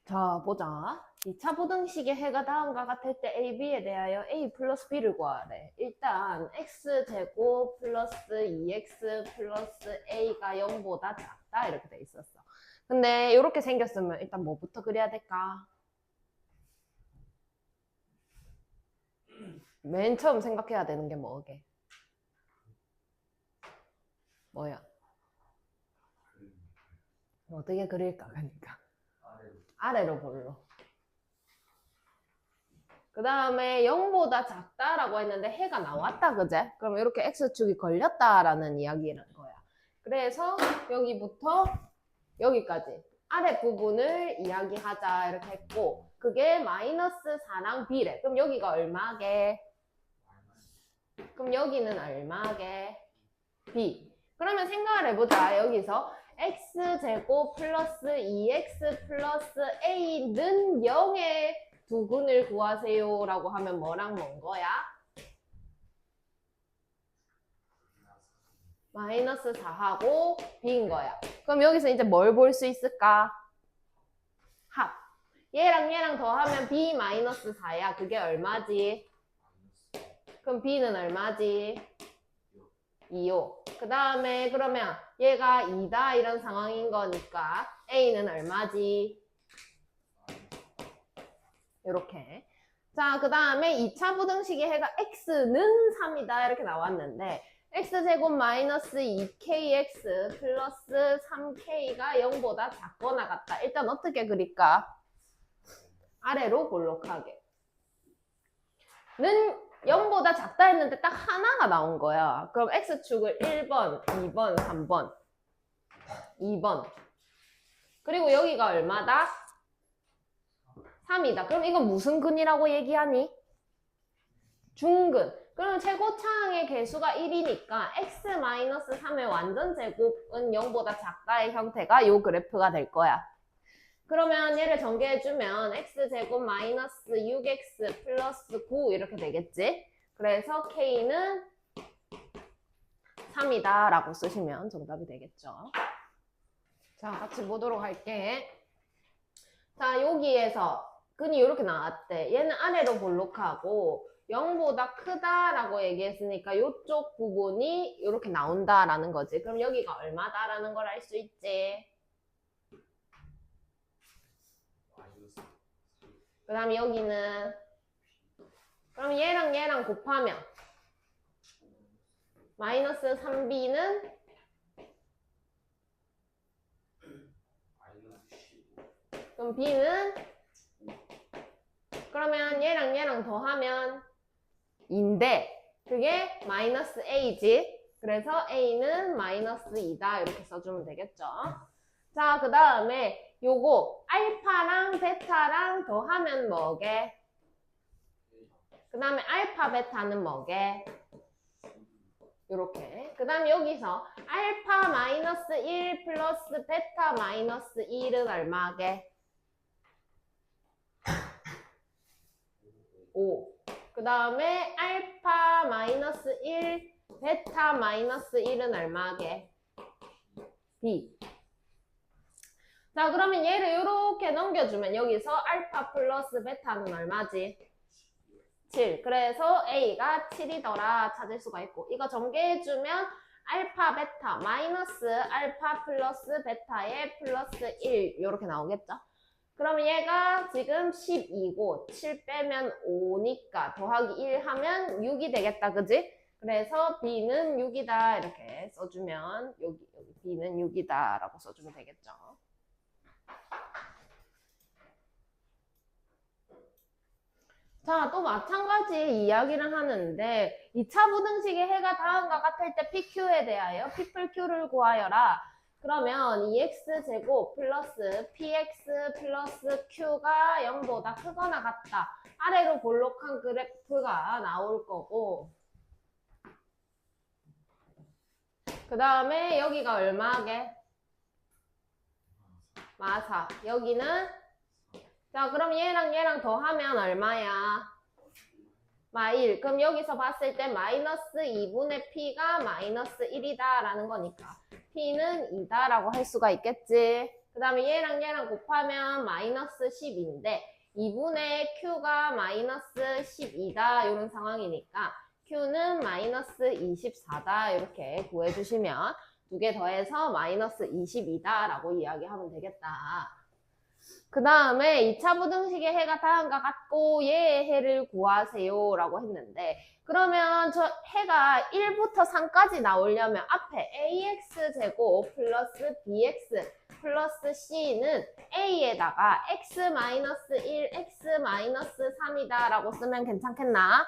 자, 보자. 2차 부등식의 해가 다음과 같을 때 a, b에 대하여 a 플러스 b를 구하래. 일단 x제곱 플러스 2x 플러스 a가 0보다 작다 이렇게 돼 있었어. 근데 이렇게 생겼으면 일단 뭐부터 그려야 될까? 맨 처음 생각해야 되는 게 뭐게? 뭐야? 어떻게 그릴까? 그러니까 아래로 볼로. 그 다음에 0보다 작다라고 했는데 해가 나왔다, 그제? 그럼 이렇게 x축이 걸렸다라는 이야기라는 거야. 그래서 여기부터 여기까지 아래 부분을 이야기하자 이렇게 했고, 그게 마이너스 4랑 b래. 그럼 여기가 얼마게? 그럼 여기는 얼마게? b. 그러면 생각을 해보자. 여기서 x제곱 플러스 2x 플러스 a는 0의 두근을 구하세요 라고 하면 뭐랑 뭔 거야? 마이너스 4하고 b인 거야. 그럼 여기서 이제 뭘 볼 수 있을까? 합. 얘랑 얘랑 더하면 b 마이너스 4야. 그게 얼마지? 그럼 b는 얼마지? 2요. 그 다음에 그러면 얘가 2다 이런 상황인 거니까 a는 얼마지? 이렇게. 자, 그 다음에 2차 부등식의 해가 x는 3이다 이렇게 나왔는데 x제곱 마이너스 2kx 플러스 3k가 0보다 작거나 같다. 일단 어떻게 그릴까? 아래로 볼록하게. 는 0보다 작다 했는데 딱 하나가 나온 거야. 그럼 x축을 1번, 2번, 3번, 2번. 그리고 여기가 얼마다? 3이다. 그럼 이건 무슨 근이라고 얘기하니? 중근. 그럼 최고차항의 개수가 1이니까 x-3의 완전 제곱은 0보다 작다의 형태가 요 그래프가 될 거야. 그러면 얘를 전개해주면 x제곱 마이너스 6x 플러스 9 이렇게 되겠지? 그래서 k는 3이다 라고 쓰시면 정답이 되겠죠. 자, 같이 보도록 할게. 자, 여기에서 근이 이렇게 나왔대. 얘는 아래로 볼록하고 0보다 크다라고 얘기했으니까 이쪽 부분이 이렇게 나온다라는 거지. 그럼 여기가 얼마다라는 걸 알 수 있지. 그 다음에 여기는 그럼 얘랑 얘랑 곱하면 마이너스 3b는 그럼 b는 그러면 얘랑 얘랑 더하면 2인데 그게 마이너스 a지. 그래서 a는 마이너스 2다 이렇게 써주면 되겠죠. 자, 그 다음에 요거 알파랑 베타랑 더하면 뭐게? 그 다음에 알파 베타는 뭐게? 요렇게. 그 다음에 여기서 알파 마이너스 1 플러스 베타 마이너스 1은 얼마게? 5. 그 다음에 알파 마이너스 1 베타 마이너스 1은 얼마게? b. 자, 그러면 얘를 이렇게 넘겨주면 여기서 알파 플러스 베타는 얼마지? 7. 그래서 a가 7이더라 찾을 수가 있고, 이거 전개해주면 알파 베타 마이너스 알파 플러스 베타의 플러스 1 이렇게 나오겠죠? 그러면 얘가 지금 12고 7 빼면 5니까 더하기 1 하면 6이 되겠다, 그지? 그래서 b는 6이다 이렇게 써주면 여기 b는 6이다 라고 써주면 되겠죠. 자, 또 마찬가지 이야기를 하는데 2차 부등식의 해가 다음과 같을 때 PQ에 대하여 P플Q를 구하여라. 그러면 2x제곱 플러스 px 플러스 q가 0보다 크거나 같다. 아래로 볼록한 그래프가 나올 거고, 그 다음에 여기가 얼마게? 마사. 여기는 자, 그럼 얘랑 얘랑 더하면 얼마야? 마1. 그럼 여기서 봤을 때 마이너스 2분의 p가 마이너스 1이다 라는 거니까 p는 2다 라고 할 수가 있겠지. 그 다음에 얘랑 곱하면 마이너스 12인데 2분의 Q가 마이너스 12다 이런 상황이니까 Q는 마이너스 24다 이렇게 구해주시면 두 개 더해서 마이너스 22다 라고 이야기하면 되겠다. 그 다음에 2차 부등식의 해가 다음과 같고 얘의 해를 구하세요 라고 했는데 그러면 저 해가 1부터 3까지 나오려면 앞에 ax제곱 플러스 bx 플러스 c는 a에다가 x-1, x-3이다 라고 쓰면 괜찮겠나?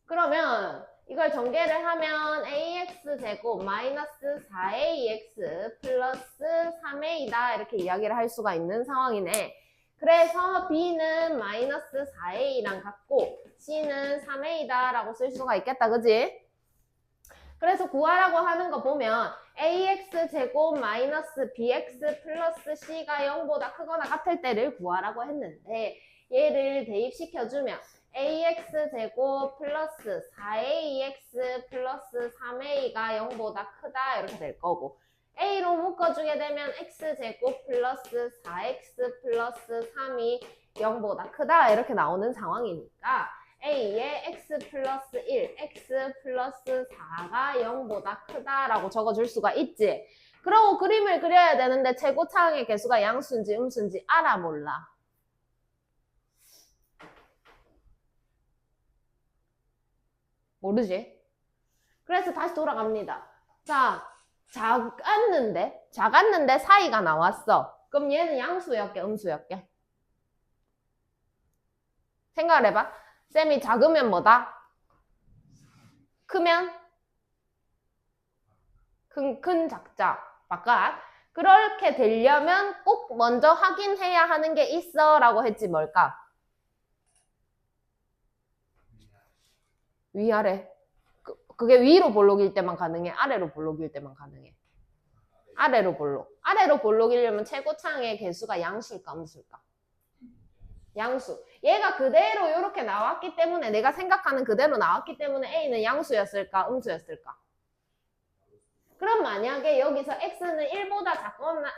그러면 이걸 전개를 하면 ax제곱 마이너스 4ax 플러스 3a다 이렇게 이야기를 할 수가 있는 상황이네. 그래서 b는 마이너스 4a랑 같고 c는 3a다 라고 쓸 수가 있겠다. 그지? 그래서 구하라고 하는 거 보면 ax제곱 마이너스 bx 플러스 c가 0보다 크거나 같을 때를 구하라고 했는데 얘를 대입시켜주면 ax제곱 플러스 4ax 플러스 3a가 0보다 크다 이렇게 될 거고 a로 묶어주게 되면 x제곱 플러스 4x 플러스 3이 0보다 크다 이렇게 나오는 상황이니까 a에 x 플러스 1, x 플러스 4가 0보다 크다라고 적어줄 수가 있지. 그러고 그림을 그려야 되는데 최고차항의 개수가 양수인지 음수인지 알아 몰라? 모르지? 그래서 다시 돌아갑니다. 자, 작았는데 사이가 나왔어. 그럼 얘는 양수였게 음수였게? 생각을 해봐. 쌤이 작으면 뭐다? 크면? 큰 작자. 바깥. 그렇게 되려면 꼭 먼저 확인해야 하는 게 있어 라고 했지 뭘까? 위아래. 그게 위로 볼록일 때만 가능해? 아래로 볼록일 때만 가능해? 아래로 볼록. 아래로 볼록이려면 최고차항의 개수가 양수일까 음수일까? 양수. 얘가 그대로 이렇게 나왔기 때문에 내가 생각하는 그대로 나왔기 때문에 A는 양수였을까 음수였을까? 그럼 만약에 여기서 X는 1보다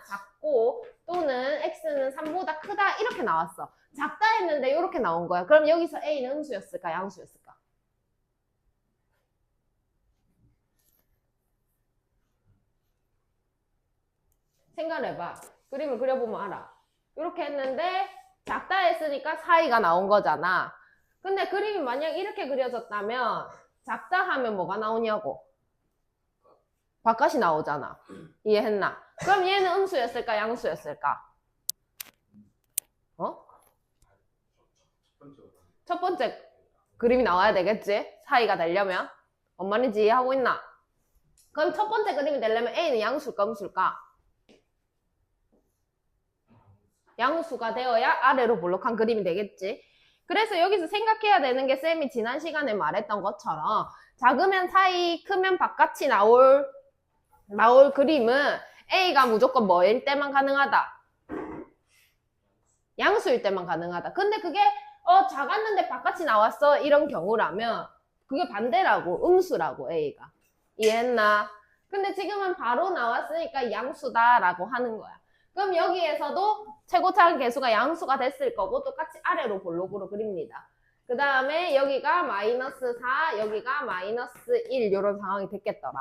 작고 또는 X는 3보다 크다 이렇게 나왔어. 작다 했는데 이렇게 나온 거야. 그럼 여기서 A는 음수였을까 양수였을까? 생각해봐. 그림을 그려보면 알아. 이렇게 했는데 작다 했으니까 사이가 나온 거잖아. 근데 그림이 만약 이렇게 그려졌다면 작다 하면 뭐가 나오냐고. 바깥이 나오잖아. 이해했나? 그럼 얘는 음수였을까 양수였을까? 어? 첫 번째 그림이 나와야 되겠지? 사이가 되려면. 뭔 말인지 이해하고 있나? 그럼 첫 번째 그림이 되려면 A는 양수일까 음수일까? 양수가 되어야 아래로 볼록한 그림이 되겠지. 그래서 여기서 생각해야 되는 게 쌤이 지난 시간에 말했던 것처럼 작으면 사이, 크면 바깥이 나올 그림은 A가 무조건 뭐일 때만 가능하다? 양수일 때만 가능하다. 근데 그게 작았는데 바깥이 나왔어 이런 경우라면 그게 반대라고 음수라고 A가. 이해했나? 근데 지금은 바로 나왔으니까 양수다라고 하는 거야. 그럼 여기에서도 최고차항 개수가 양수가 됐을 거고 똑같이 아래로 볼록으로 그립니다. 그 다음에 여기가 마이너스 4, 여기가 마이너스 1 이런 상황이 됐겠더라.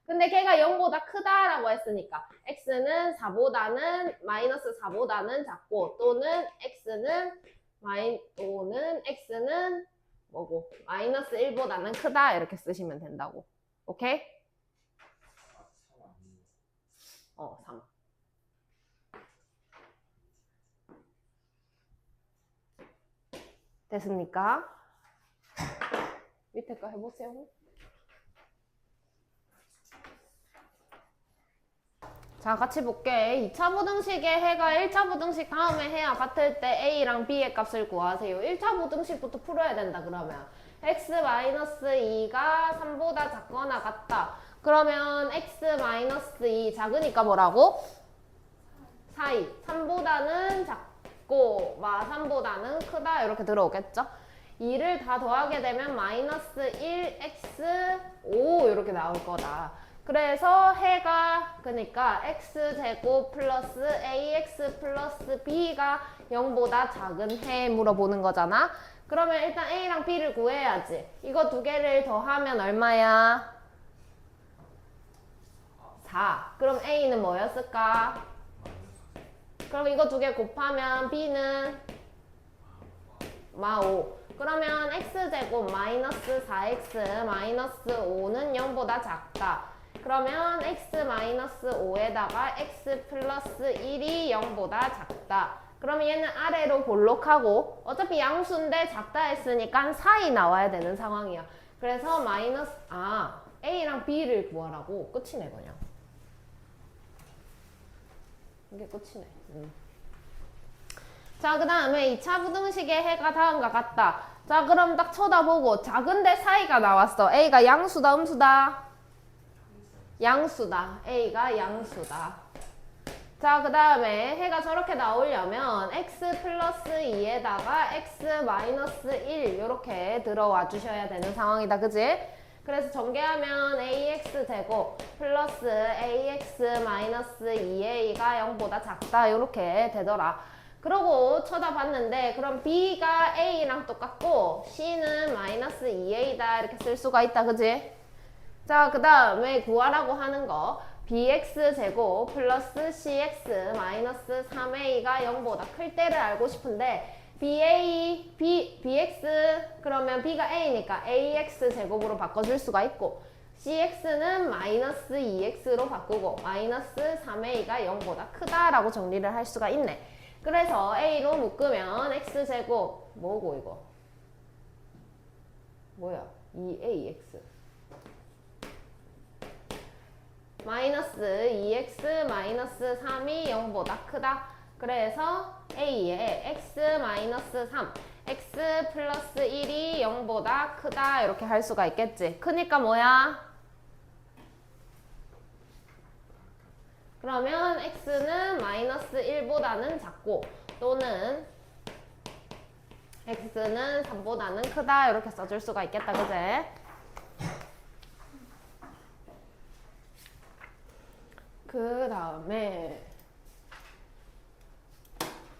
근데 걔가 0보다 크다라고 했으니까 x는 4보다는 마이너스 4보다는 작고 또는 x는 뭐고 마이너스 1보다는 크다 이렇게 쓰시면 된다고. 오케이? 3. 됐습니까? 밑에 거 해보세요. 자, 같이 볼게. 2차 부등식의 해가 1차 부등식 다음에 해야 같을 때 A랑 B의 값을 구하세요. 1차 부등식부터 풀어야 된다, 그러면. x-2가 3보다 작거나 같다. 그러면 x-2 작으니까 뭐라고? 사이. 3보다는 작고, 3보다는 크다. 이렇게 들어오겠죠? 2를 다 더하게 되면 마이너스 1x5 이렇게 나올 거다. 그래서 해가 그러니까 x제곱 플러스 ax 플러스 b가 0보다 작은 해 물어보는 거잖아. 그러면 일단 a랑 b를 구해야지. 이거 두 개를 더하면 얼마야? 4. 그럼 a는 뭐였을까? 그럼 이거 두 개 곱하면 b는 -5. 그러면 x제곱 마이너스 4x 마이너스 5는 0보다 작다. 그러면 x 마이너스 5에다가 x 플러스 1이 0보다 작다. 그러면 얘는 아래로 볼록하고 어차피 양수인데 작다 했으니까 4이 나와야 되는 상황이야. 그래서 마이너스 a랑 b를 구하라고. 끝이네 그냥. 이게 끝이네. 자, 그 다음에 2차 부등식의 해가 다음과 같다. 자, 그럼 딱 쳐다보고 작은데 사이가 나왔어. a가 양수다, 음수다? 양수다. a가 양수다. 자, 그 다음에 해가 저렇게 나오려면 x 플러스 2에다가 x 마이너스 1 이렇게 들어와 주셔야 되는 상황이다. 그지? 그래서 전개하면 ax 제곱 플러스 ax 마이너스 2a가 0보다 작다 이렇게 되더라. 그러고 쳐다봤는데 그럼 b가 a랑 똑같고 c는 마이너스 2a다 이렇게 쓸 수가 있다. 그지? 자, 그 다음에 구하라고 하는 거 bx 제곱 플러스 cx 마이너스 3a가 0보다 클 때를 알고 싶은데 bx 그러면 b가 a니까 ax 제곱으로 바꿔줄 수가 있고 cx는 마이너스 2x로 바꾸고 마이너스 3a가 0보다 크다라고 정리를 할 수가 있네. 그래서 a로 묶으면 x제곱 뭐고 이거? 뭐야? 2ax 마이너스 2x 마이너스 3이 0보다 크다. 그래서 a에 x 마이너스 3 x 플러스 1이 0보다 크다 이렇게 할 수가 있겠지. 크니까 뭐야? 그러면 x는 마이너스 1보다는 작고 또는 x는 3보다는 크다 이렇게 써줄 수가 있겠다. 그제? 그 다음에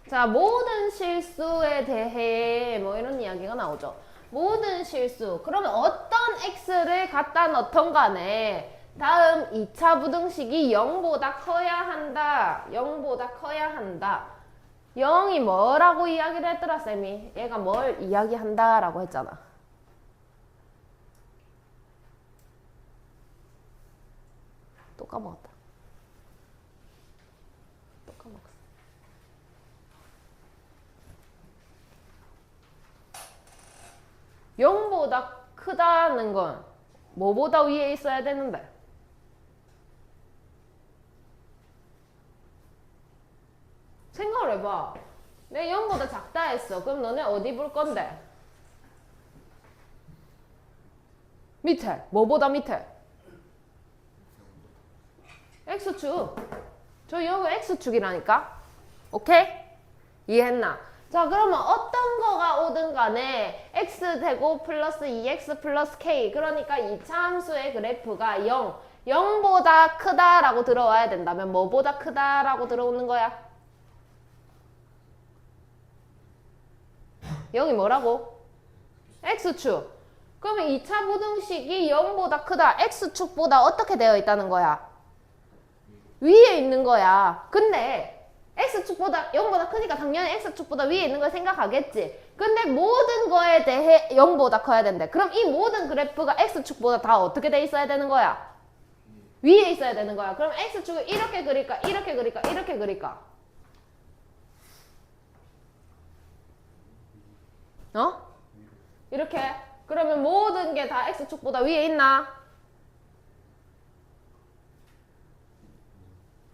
자, 모든 실수에 대해 뭐 이런 이야기가 나오죠. 모든 실수. 그러면 어떤 x를 갖다 넣던 간에 다음 2차 부등식이 0보다 커야 한다. 0보다 커야 한다. 0이 뭐라고 이야기를 했더라, 쌤이? 얘가 뭘 이야기한다 라고 했잖아. 또 까먹었다. 또 까먹었어. (0보다) 크다는 건 뭐보다 위에 있어야 되는데? 생각을 해봐. 내가 0보다 작다 했어. 그럼 너네 어디 볼 건데? 밑에. 뭐보다 밑에? x축. 저 여기 x축이라니까? 오케이? 이해했나? 자, 그러면 어떤 거가 오든 간에 x제곱 플러스 2x 플러스 k 그러니까 2차 함수의 그래프가 0 0보다 크다라고 들어와야 된다면 뭐보다 크다라고 들어오는 거야? 여기 뭐라고? x축. 그러면 2차 부등식이 0보다 크다. x축보다 어떻게 되어 있다는 거야? 위에 있는 거야. 근데 x축보다 0보다 크니까 당연히 x축보다 위에 있는 걸 생각하겠지. 근데 모든 거에 대해 0보다 커야 된대. 그럼 이 모든 그래프가 x축보다 다 어떻게 돼 있어야 되는 거야? 위에 있어야 되는 거야. 그럼 x축을 이렇게 그릴까? 이렇게 그릴까? 이렇게 그릴까? 어? 이렇게? 그러면 모든 게 다 x축보다 위에 있나?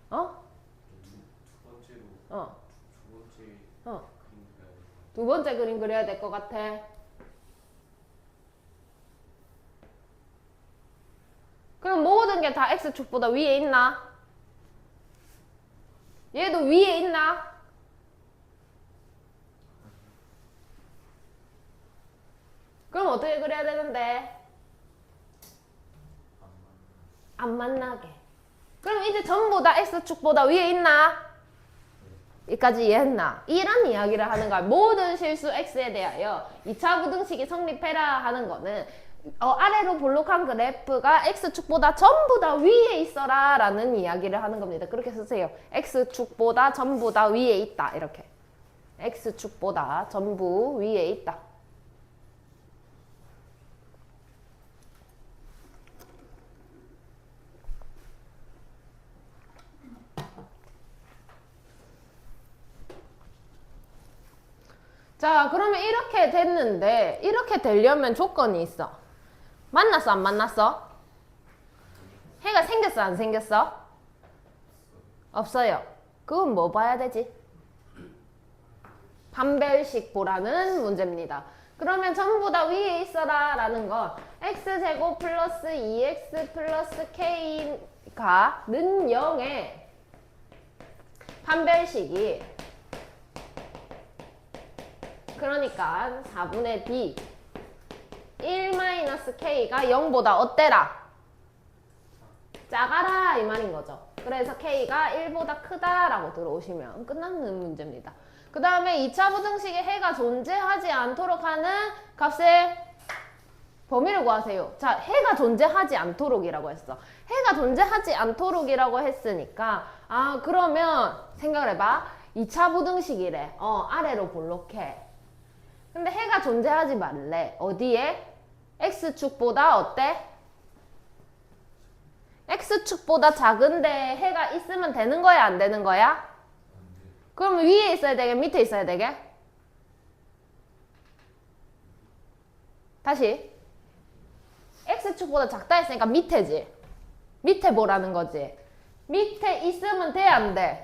어? 두 번째 그림 그려야 될 것 같아. 그럼 모든 게 다 x축보다 위에 있나? 얘도 위에 있나? 그럼 어떻게 그려야 되는데? 안 만나게. 그럼 이제 전부 다 X축보다 위에 있나? 여기까지 이해했나? 이런 이야기를 하는 거야. 모든 실수 X에 대하여 2차 부등식이 성립해라 하는 거는 아래로 볼록한 그래프가 X축보다 전부 다 위에 있어라 라는 이야기를 하는 겁니다. 그렇게 쓰세요. X축보다 전부 다 위에 있다. 이렇게. X축보다 전부 위에 있다. 자, 그러면 이렇게 됐는데 이렇게 되려면 조건이 있어. 만났어, 안 만났어? 해가 생겼어, 안 생겼어? 없어요. 그건 뭐 봐야 되지? 판별식 보라는 문제입니다. 그러면 전부 다 위에 있어라 라는 건 x제곱 플러스 2x 플러스 k가 는 0의 판별식이 그러니까 4분의 b 1-k가 0보다 어때라? 작아라 이 말인 거죠. 그래서 k가 1보다 크다라고 들어오시면 끝나는 문제입니다. 그 다음에 2차 부등식에 해가 존재하지 않도록 하는 값의 범위를 구하세요. 자, 해가 존재하지 않도록이라고 했어. 해가 존재하지 않도록이라고 했으니까 그러면 생각을 해봐. 2차 부등식이래. 아래로 볼록해. 근데 해가 존재하지 말래. 어디에? X축보다 어때? X축보다 작은데 해가 있으면 되는 거야, 안 되는 거야? 그럼 위에 있어야 되게? 밑에 있어야 되게? 다시. X축보다 작다 했으니까 밑에지. 밑에 보라는 거지. 밑에 있으면 돼, 안 돼?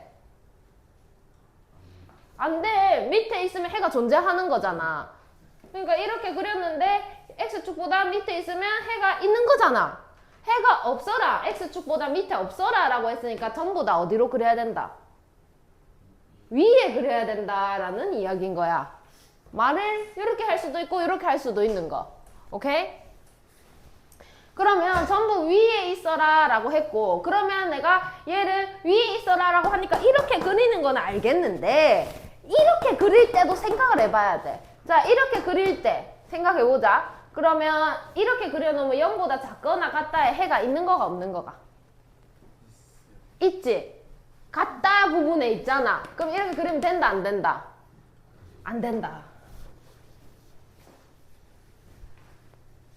안 돼. 밑에 있으면 해가 존재하는 거잖아. 그러니까 이렇게 그렸는데 X축보다 밑에 있으면 해가 있는 거잖아. 해가 없어라. X축보다 밑에 없어라 라고 했으니까 전부 다 어디로 그려야 된다? 위에 그려야 된다라는 이야기인 거야. 말을 이렇게 할 수도 있고 이렇게 할 수도 있는 거. 오케이? 그러면 전부 위에 있어라 라고 했고 그러면 내가 얘를 위에 있어라 라고 하니까 이렇게 그리는 건 알겠는데 이렇게 그릴 때도 생각을 해봐야 돼. 자, 이렇게 그릴 때 생각해보자. 그러면 이렇게 그려놓으면 0보다 작거나 같다에 해가 있는 거가 없는 거가? 있지? 같다 부분에 있잖아. 그럼 이렇게 그리면 된다 안 된다? 안 된다.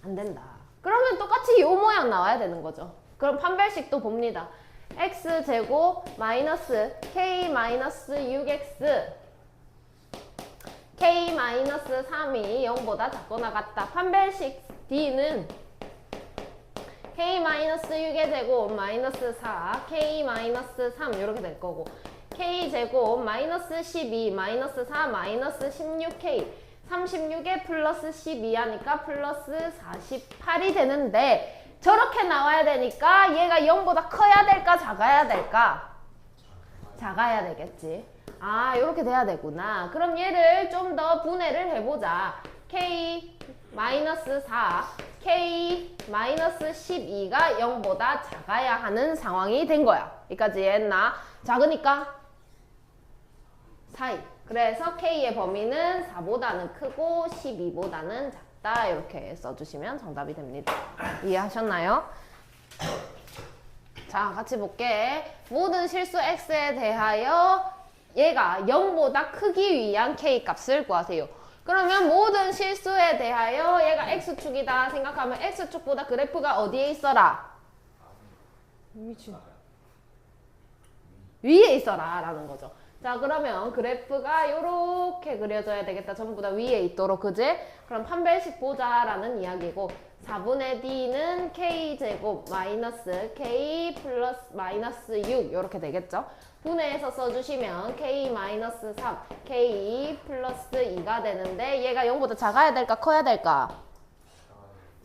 안 된다. 그러면 똑같이 이 모양 나와야 되는 거죠. 그럼 판별식도 봅니다. x제곱 마이너스 k 마이너스 6x k 마이너스 3이 0보다 작거나 같다. 판별식 D는 k 마이너스 6의 제곱 마이너스 4 k 마이너스 3 이렇게 될 거고 k 제곱 마이너스 12 마이너스 4 마이너스 16k 36에 플러스 12 하니까 플러스 48이 되는데 저렇게 나와야 되니까 얘가 0보다 커야 될까 작아야 될까? 작아야 되겠지. 이렇게 돼야 되구나. 그럼 얘를 좀 더 분해를 해보자. k 마이너스 4 k 마이너스 12가 0보다 작아야 하는 상황이 된 거야. 여기까지 이해했나? 작으니까 사이. 그래서 k의 범위는 4보다는 크고 12보다는 작다. 이렇게 써주시면 정답이 됩니다. 이해하셨나요? 자, 같이 볼게. 모든 실수 x에 대하여 얘가 0보다 크기 위한 k 값을 구하세요. 그러면 모든 실수에 대하여 얘가 x축이다 생각하면 x축보다 그래프가 어디에 있어라? 위에 있어라 라는 거죠. 자, 그러면 그래프가 이렇게 그려져야 되겠다. 전부 다 위에 있도록, 그지? 그럼 판별식 보자라는 이야기고 4분의 d는 k제곱 마이너스 k 플러스 마이너스 6 이렇게 되겠죠? 분해해서 써주시면 k 마이너스 3, k 플러스 2가 되는데 얘가 0보다 작아야 될까 커야 될까?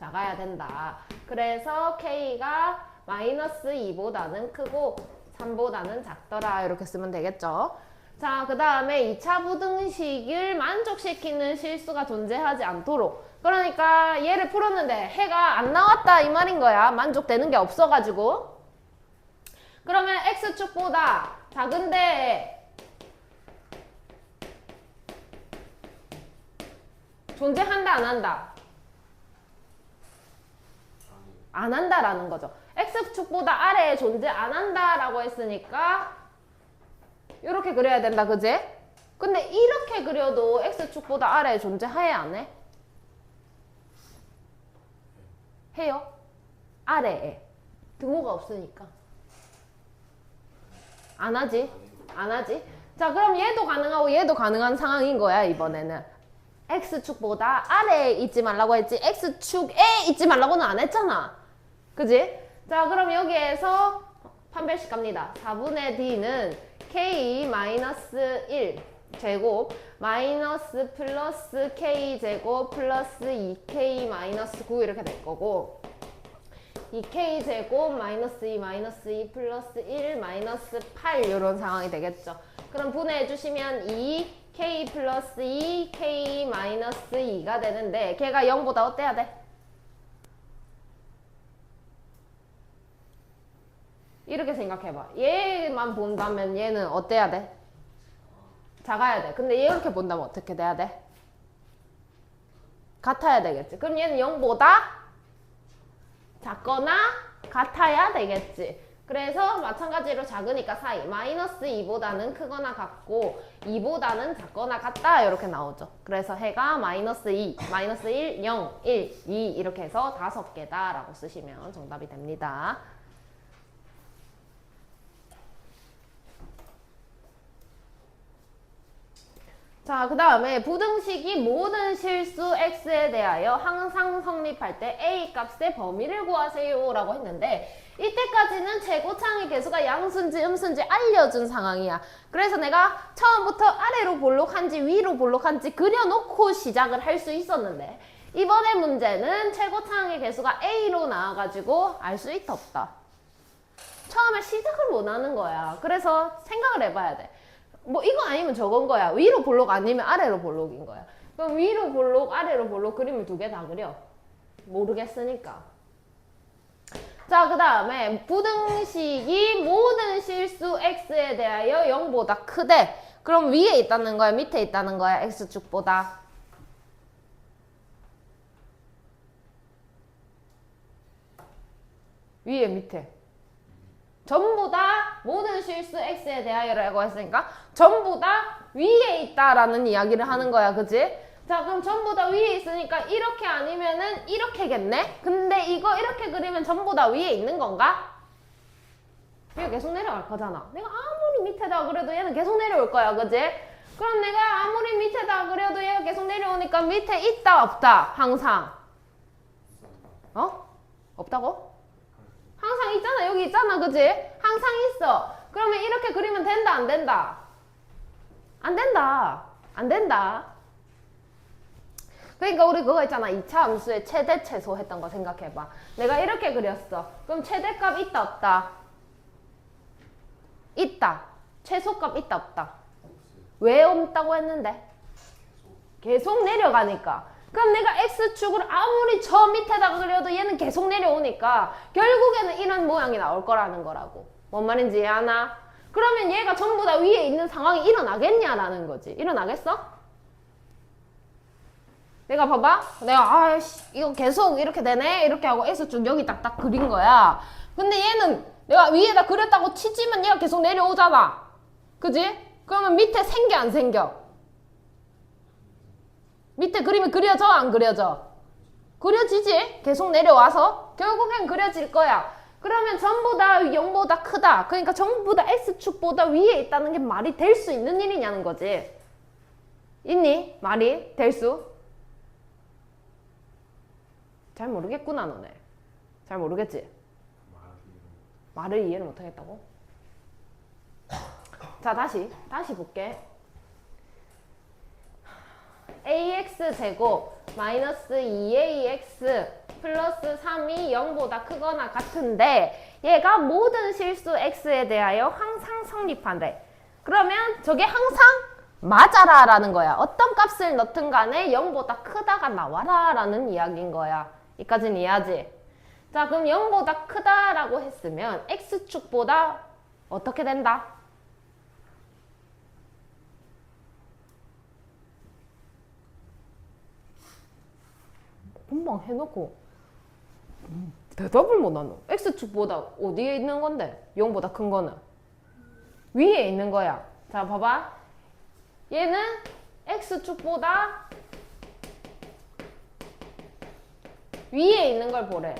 작아야 된다. 그래서 k가 마이너스 2보다는 크고 3보다는 작더라 이렇게 쓰면 되겠죠. 자, 그 다음에 2차 부등식을 만족시키는 실수가 존재하지 않도록, 그러니까 얘를 풀었는데 해가 안 나왔다 이 말인 거야. 만족되는 게 없어가지고. 그러면 x축보다 작은데 존재한다 안 한다? 안 한다라는 거죠. x축보다 아래에 존재 안 한다라고 했으니까 이렇게 그려야 된다, 그지? 근데 이렇게 그려도 x축보다 아래에 존재해 안 해? 해요? 아래에 등호가 없으니까 안 하지? 안 하지? 자, 그럼 얘도 가능하고 얘도 가능한 상황인 거야, 이번에는. x축보다 아래에 있지 말라고 했지 x축에 있지 말라고는 안 했잖아, 그지? 자, 그럼 여기에서 판별식 갑니다. 4분의 d는 k-1 제곱 마이너스 플러스 k 제곱 플러스 2k 마이너스 9 이렇게 될 거고 2k 제곱 마이너스 2 마이너스 2 플러스 1 마이너스 8 이런 상황이 되겠죠. 그럼 분해해 주시면 2k 플러스 2k 마이너스 2가 되는데 걔가 0보다 어때야 돼? 이렇게 생각해봐. 얘만 본다면 얘는 어때야 돼? 작아야 돼. 근데 얘 이렇게 본다면 어떻게 돼야 돼? 같아야 되겠지. 그럼 얘는 0보다 작거나 같아야 되겠지. 그래서 마찬가지로 작으니까 사이. 마이너스 2보다는 크거나 같고 2보다는 작거나 같다 이렇게 나오죠. 그래서 해가 마이너스 2, 마이너스 1, 0, 1, 2 이렇게 해서 5개다 라고 쓰시면 정답이 됩니다. 자, 그 다음에 부등식이 모든 실수 x에 대하여 항상 성립할 때 a 값의 범위를 구하세요 라고 했는데 이때까지는 최고창의 개수가 양수인지 음수인지 알려준 상황이야. 그래서 내가 처음부터 아래로 볼록한지 위로 볼록한지 그려놓고 시작을 할 수 있었는데 이번에 문제는 최고창의 개수가 a로 나와가지고 알 수 있다 없다. 처음에 시작을 못 하는 거야. 그래서 생각을 해봐야 돼. 뭐 이거 아니면 저건 거야. 위로 볼록 아니면 아래로 볼록인 거야. 그럼 위로 볼록 아래로 볼록 그림을 2개 다 그려. 모르겠으니까. 자, 그 다음에 부등식이 모든 실수 x에 대하여 0보다 크대. 그럼 위에 있다는 거야? 밑에 있다는 거야? x축보다. 위에 밑에. 전부 다 모든 실수 x에 대하여라고 했으니까 전부 다 위에 있다라는 이야기를 하는 거야, 그치? 자, 그럼 전부 다 위에 있으니까 이렇게 아니면은 이렇게겠네? 근데 이거 이렇게 그리면 전부 다 위에 있는 건가? 얘가 계속 내려갈 거잖아. 내가 아무리 밑에다 그려도 얘는 계속 내려올 거야, 그치? 그럼 내가 아무리 밑에다 그려도 얘가 계속 내려오니까 밑에 있다 없다? 항상. 어? 없다고? 항상 있잖아. 여기 있잖아. 그치? 항상 있어. 그러면 이렇게 그리면 된다 안 된다? 안 된다. 안 된다. 그러니까 우리 그거 있잖아. 2차 함수의 최대 최소 했던 거 생각해봐. 내가 이렇게 그렸어. 그럼 최대값 있다 없다? 있다. 최소값 있다 없다? 왜 없다고 했는데? 계속 내려가니까. 그럼 내가 x축을 아무리 저 밑에다가 그려도 얘는 계속 내려오니까 결국에는 이런 모양이 나올 거라는 거라고. 뭔 말인지 이해하나? 그러면 얘가 전부 다 위에 있는 상황이 일어나겠냐라는 거지. 일어나겠어? 내가 봐봐. 내가 아이씨 이거 계속 이렇게 되네? 이렇게 하고 x축 여기 딱딱 그린 거야. 근데 얘는 내가 위에다 그렸다고 치지만 얘가 계속 내려오잖아. 그지? 그러면 밑에 생겨 안 생겨? 밑에 그림이 그려져 안 그려져? 그려지지? 계속 내려와서 결국엔 그려질 거야. 그러면 전부 다 0보다 크다. 그러니까 전부 다 x축보다 위에 있다는 게 말이 될 수 있는 일이냐는 거지. 있니? 말이 될 수? 잘 모르겠구나 너네. 잘 모르겠지? 말을 이해를 못하겠다고? 자, 다시 볼게. ax제곱 마이너스 2ax 플러스 3이 0보다 크거나 같은데 얘가 모든 실수 x에 대하여 항상 성립한대. 그러면 저게 항상 맞아라 라는 거야. 어떤 값을 넣든 간에 0보다 크다가 나와라 라는 이야기인 거야. 이까지는 이해하지? 자, 그럼 0보다 크다라고 했으면 x축보다 어떻게 된다? 금방 해놓고 대답을 못하노. X축보다 어디에 있는 건데? 0보다 큰 거는 위에 있는 거야. 자 봐봐, 얘는 X축보다 위에 있는 걸 보래.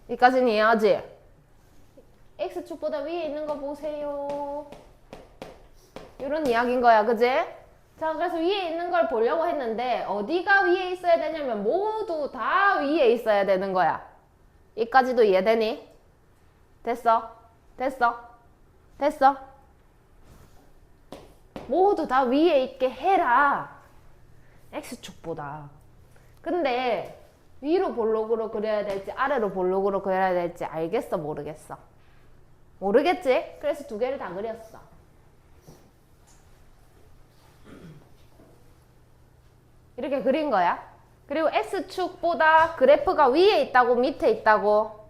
여기까지는 이해하지? X축보다 위에 있는 거 보세요. 이런 이야기인 거야, 그지? 자, 그래서 위에 있는 걸 보려고 했는데 어디가 위에 있어야 되냐면 모두 다 위에 있어야 되는 거야. 여기까지도 이해되니? 됐어? 됐어? 됐어? 모두 다 위에 있게 해라. X축보다. 근데 위로 볼록으로 그려야 될지 아래로 볼록으로 그려야 될지 알겠어? 모르겠어? 모르겠지? 그래서 두 개를 다 그렸어. 이렇게 그린 거야. 그리고 X축보다 그래프가 위에 있다고 밑에 있다고?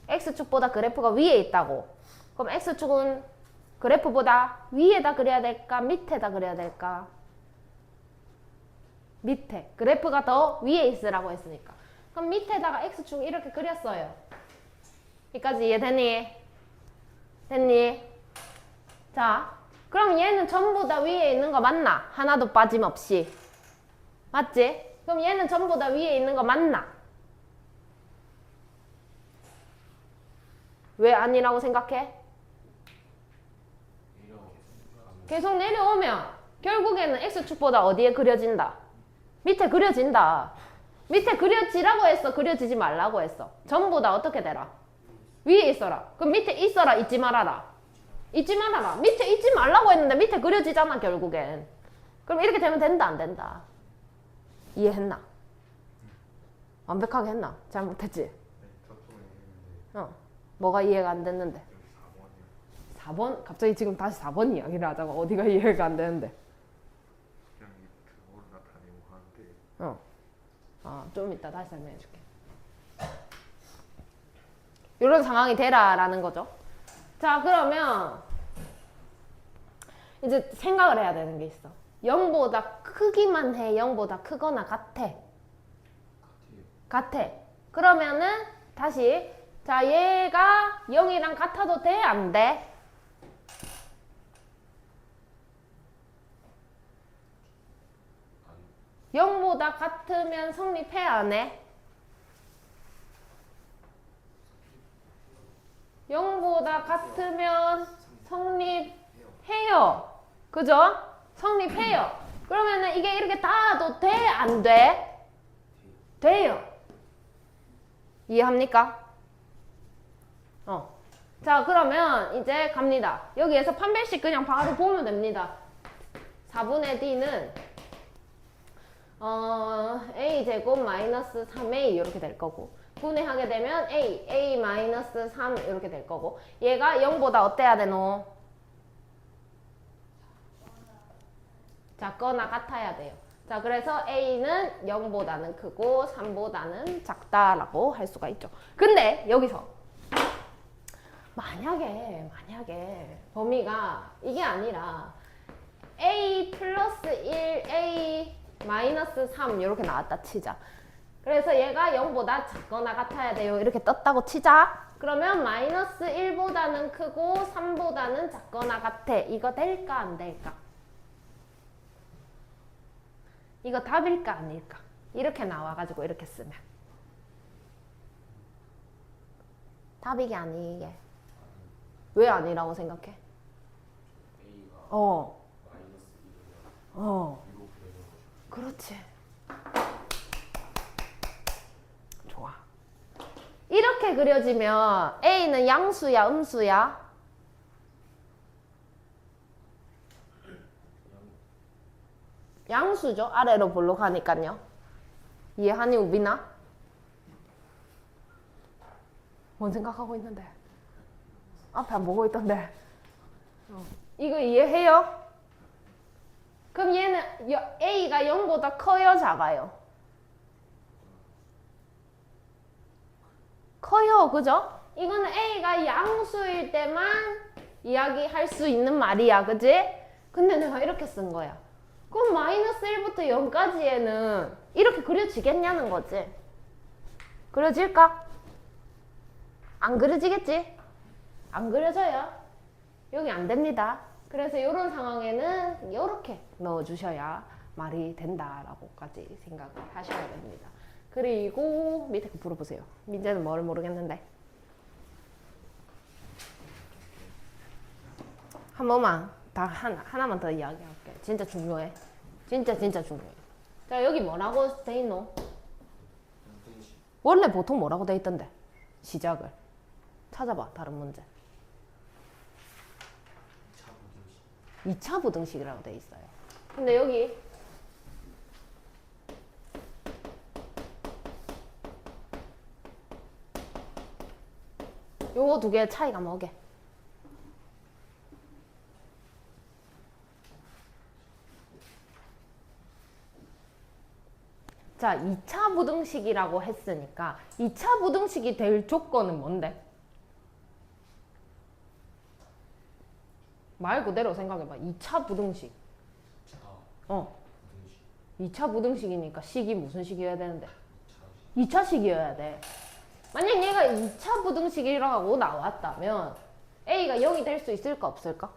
X축보다 그래프가 위에 있다고. 그럼 X축은 그래프보다 위에다 그려야 될까? 밑에다 그려야 될까? 밑에. 그래프가 더 위에 있으라고 했으니까. 그럼 밑에다가 X축 이렇게 그렸어요. 여기까지 이해되니? 됐니? 자, 그럼 얘는 전부 다 위에 있는 거 맞나? 하나도 빠짐없이. 맞지? 그럼 얘는 전부 다 위에 있는 거 맞나? 왜 아니라고 생각해? 계속 내려오면 결국에는 X축보다 어디에 그려진다? 밑에 그려진다. 밑에 그려지라고 했어? 그려지지 말라고 했어? 전부 다 어떻게 되라? 위에 있어라. 그럼 밑에 있어라? 있지 말아라? 있지 말아라. 밑에 있지 말라고 했는데 밑에 그려지잖아 결국엔. 그럼 이렇게 되면 된다 안 된다? 이해했나? 완벽하게 했나? 잘못했지? 뭐가 이해가 안 됐는데? 4번? 갑자기 지금 다시 4번 이야기를 하자고. 어디가 이해가 안 되는데? 그냥 이 나타내고 하는데 좀 이따 다시 설명해 줄게. 이런 상황이 되라라는 거죠. 자, 그러면 이제 생각을 해야 되는 게 있어. 0보다 크기만 해? 0보다 크거나 같아? 같아. 그러면은 다시 자, 얘가 0이랑 같아도 돼? 안 돼? 아니. 0보다 같으면 성립해? 안 해? 0보다 같으면 성립해요. 그죠? 성립해요. 그러면은 이게 이렇게 닿아도 돼? 안 돼? 돼요. 이해합니까? 자, 그러면 이제 갑니다. 여기에서 판별식 그냥 바로 보면 됩니다. 4분의 D는 A제곱 마이너스 3A 이렇게 될 거고, 분해하게 되면 A 마이너스 3 이렇게 될 거고, 얘가 0보다 어때야 되노? 작거나 같아야 돼요. 자, 그래서 A는 0보다는 크고 3보다는 작다라고 할 수가 있죠. 근데 여기서 만약에 범위가 이게 아니라 A 플러스 1, A 마이너스 3 이렇게 나왔다 치자. 그래서 얘가 0보다 작거나 같아야 돼요. 이렇게 떴다고 치자. 그러면 마이너스 1보다는 크고 3보다는 작거나 같아. 이거 될까 안 될까? 이거 답일까 아닐까? 이렇게 나와가지고 이렇게 쓰면 답이게 아니게. 왜 아니라고 생각해? A가 마이너스 1이면 이렇게 되는 거죠. 그렇지. 좋아. 이렇게 그려지면 A는 양수야, 음수야? 양수죠. 아래로 볼록하니까요. 이해하니 우빈아? 뭔 생각하고 있는데? 앞에 안 보고 있던데. 이거 이해해요? 그럼 얘는 A가 0보다 커요, 작아요? 커요. 그죠? 이거는 A가 양수일 때만 이야기할 수 있는 말이야. 그지? 근데 내가 이렇게 쓴 거야. 그럼 마이너스 1부터 0까지에는 이렇게 그려지겠냐는 거지. 그려질까? 안 그려지겠지? 안 그려져요. 여기 안 됩니다. 그래서 이런 상황에는 이렇게 넣어주셔야 말이 된다라고까지 생각을 하셔야 됩니다. 그리고 밑에 거 물어보세요. 민재는 뭐를 모르겠는데. 한 번만 하나만 더 이야기할게. 진짜 중요해. 진짜 중요해. 자, 여기 뭐라고 돼 있노? 원래 보통 뭐라고 돼 있던데? 시작을 찾아봐. 다른 문제. 2차 부등식이라고 돼 있어요. 근데 여기 요거 두 개의 차이가 뭐게? 자, 2차 부등식이라고 했으니까 2차 부등식이 될 조건은 뭔데? 말 그대로 생각해봐. 2차 부등식. 2차 부등식이니까 식이 무슨 식이어야 되는데? 2차 식이어야 돼. 만약 얘가 2차 부등식이라고 나왔다면 A가 0이 될 수 있을까 없을까?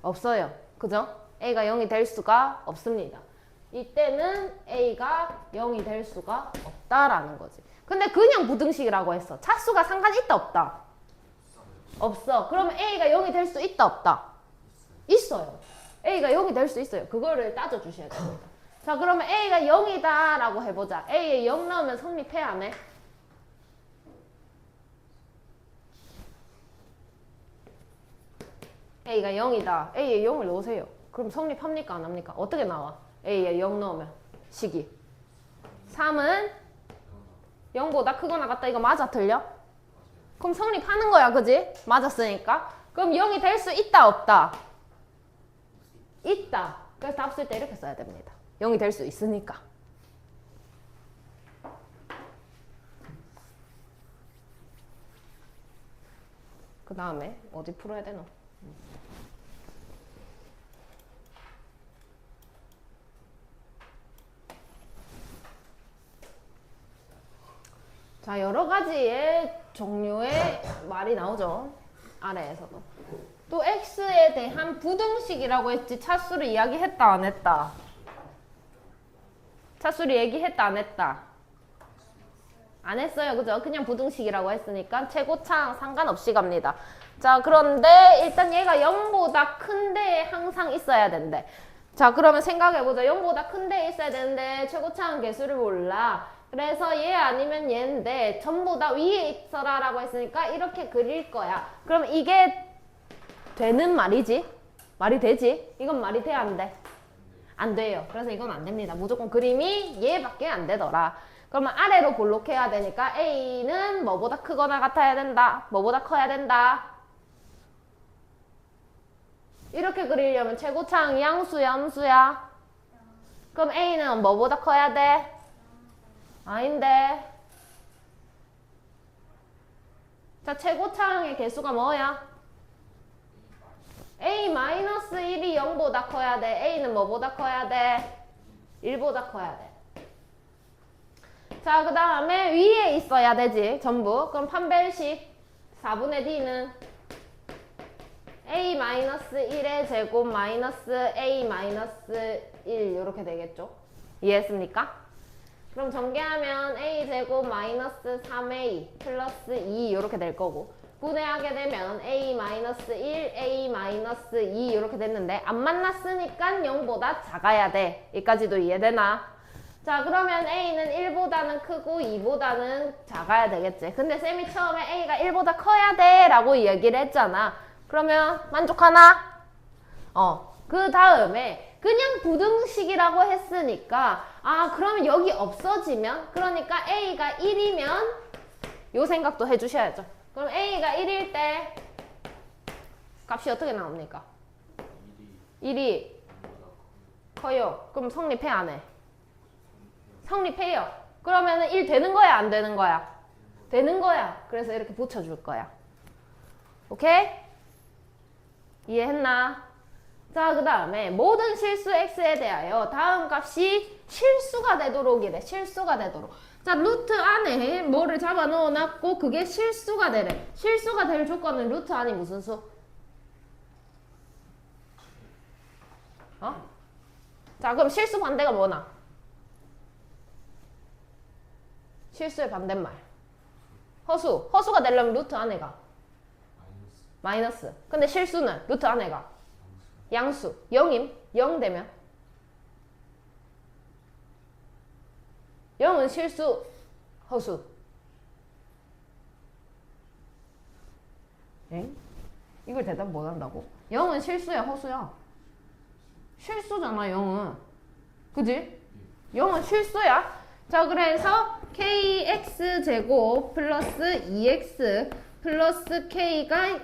없어요. 그죠? A가 0이 될 수가 없습니다. 이때는 A가 0이 될 수가 없다라는 거지. 근데 그냥 부등식이라고 했어. 차수가 상관이 있다 없다? 없어. 그러면 A가 0이 될 수 있다 없다? 있어요. A가 0이 될 수 있어요. 그거를 따져주셔야 됩니다. 자, 그러면 A가 0이다 라고 해보자. A에 0 나오면 성립해 안 해? A가 0이다. A에 0을 넣으세요. 그럼 성립합니까 안 합니까? 어떻게 나와? A에 0 넣으면 식이 3은 0보다 크거나 같다. 이거 맞아 틀려? 그럼 성립하는 거야. 그지? 맞았으니까. 그럼 0이 될 수 있다 없다? 있다. 그래서 답 쓸 때 이렇게 써야 됩니다. 0이 될 수 있으니까. 그 다음에 어디 풀어야 되노? 자, 여러 가지의 종류의 말이 나오죠. 아래에서도. 또 x에 대한 부등식이라고 했지. 차수를 이야기했다 안 했다? 차수를 얘기했다 안 했다? 안 했어요. 그죠? 그냥 부등식이라고 했으니까 최고차항 상관없이 갑니다. 자, 그런데 일단 얘가 0보다 큰데 항상 있어야 된대. 자, 그러면 생각해보자. 0보다 큰데 있어야 되는데 최고차항 개수를 몰라. 그래서 얘 아니면 얘인데 전부 다 위에 있어라 라고 했으니까 이렇게 그릴 거야. 그럼 이게 되는 말이지? 말이 되지? 이건 말이 돼? 안 돼? 안 돼요. 그래서 이건 안 됩니다. 무조건 그림이 얘밖에 안 되더라. 그러면 아래로 볼록해야 되니까 A는 뭐보다 크거나 같아야 된다. 뭐보다 커야 된다. 이렇게 그리려면 최고차항 양수야 음수야? 그럼 A는 뭐보다 커야 돼? 아닌데. 자, 최고차항의 개수가 뭐야? A-1이 0보다 커야 돼. A는 뭐보다 커야 돼? 1보다 커야 돼. 자, 그 다음에 위에 있어야 되지, 전부. 그럼 판별식 4분의 D는 A-1의 제곱 마이너스 A-1 이렇게 되겠죠? 이해했습니까? 그럼 전개하면 a제곱 마이너스 3a 플러스 2 이렇게 될 거고 분해하게 되면 a-1, a-2 이렇게 됐는데 안 만났으니까 0보다 작아야 돼. 여기까지도 이해되나? 자, 그러면 a는 1보다는 크고 2보다는 작아야 되겠지. 근데 쌤이 처음에 a가 1보다 커야 돼 라고 얘기를 했잖아. 그러면 만족하나? 그 다음에 그냥 부등식이라고 했으니까 그러면 여기 없어지면 그러니까 A가 1이면 요 생각도 해주셔야죠. 그럼 A가 1일 때 값이 어떻게 나옵니까? 1이 커요. 그럼 성립해 안 해? 성립해요. 그러면 1 되는 거야 안 되는 거야? 되는 거야. 그래서 이렇게 붙여줄 거야. 오케이? 이해했나? 자, 그 다음에 모든 실수 x에 대하여 다음 값이 실수가 되도록 이래. 실수가 되도록. 자, 루트 안에 뭐를 잡아 넣어놨고 그게 실수가 되래. 실수가 될 조건은 루트 안이 무슨 수? 어? 자, 그럼 실수 반대가 뭐나? 실수의 반대말. 허수. 허수가 되려면 루트 안에가 마이너스. 근데 실수는 루트 안에가 양수. 0임. 0 되면 0은 실수, 허수. 엥? 이걸 대답 못 한다고? 0은 실수야, 허수야? 실수잖아, 0은. 그지? 0은 실수야. 자, 그래서 kx제곱 플러스 2x 플러스 k가